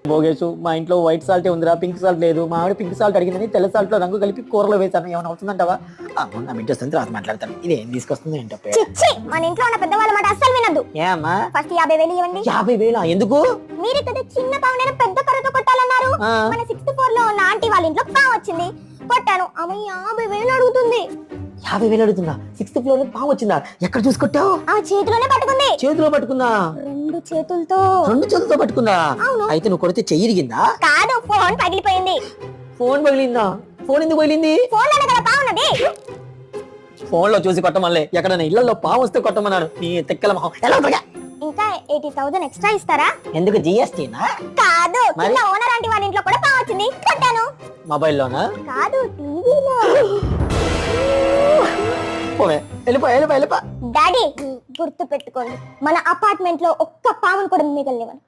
భోగేష్ మా ఇంట్లో white salt ఉందిరా, పింక్ సాల్ట్ లేదు. మా ఆవిడ పింక్ సాల్ట్ అడిగిందని తెల్ల సాల్ట్ లో రంగు కలిపి కూరలో వేసాను. ఏమైనా అవుతుందంటావా? నా బిడ్డ వస్తుంది, తర్వాత మాట్లాడతాను. ఇది ఏం తీసుకొస్తుంది ఏంటో. చిచ్చి, మన ఇంట్లో ఉన్న పెద్దవాళ్ళ మాట అస్సలు వినద్దు. ఏమ్మా? ఫస్ట్ 50,000 ఇవ్వండి. 50,000 ఎందుకు? మీరు కదా చిన్న పావునేరు పెద్ద కర్రతో కొట్టాలన్నారు. మన 6th floor లో ఉన్న ఆంటీ వాళ్ళ ఇంట్లో పావు వచ్చింది, కొట్టాను. ఆమె 50,000 అడుగుతుంది. 50,000 అడుగుతుందా? 6th floor లో పాము వచ్చిందా? ఎక్కడ చూసుకొట్టావు? ఆ చేతిలోనే పట్టుకుంది. చేతిలో పట్టుకుందా? 2 చేతులతో. 2 చేతులతో పట్టుకుందా? అయితే నువ్వు కొడితే చెయ్యి ఇరిగిందా? కాదు, ఫోన్ పగిలిపోయింది. ఫోన్ పగిలిందా? ఫోన్ ఎందుకు పగిలింది? ఫోన్ లోనే కదా పావు ఉన్నది. ఫోన్ లో చూసి కొట్టమల్లే, ఎక్కడైనా ఇళ్లలో పాము వస్తే కొట్టమన్నారు. నీ తెక్కల మొహం. ఎలా ఉంటుందా? ఇంకా 80,000 ఎక్స్ట్రా ఇస్తారా? ఎందుకు? జిఎస్టీనా? కాదు, కింద ఓనర్ ఆంటీ వాళ్ళ ఇంట్లో కూడా పావు వచ్చింది, కొట్టాను. మొబైల్లోనా? కాదు, టీవీలో. వెళ్ళిపో. డాడీ, గుర్తు పెట్టుకోండి, మన అపార్ట్మెంట్ లో ఒక్క పామును కూడా మిగలనివ్వను.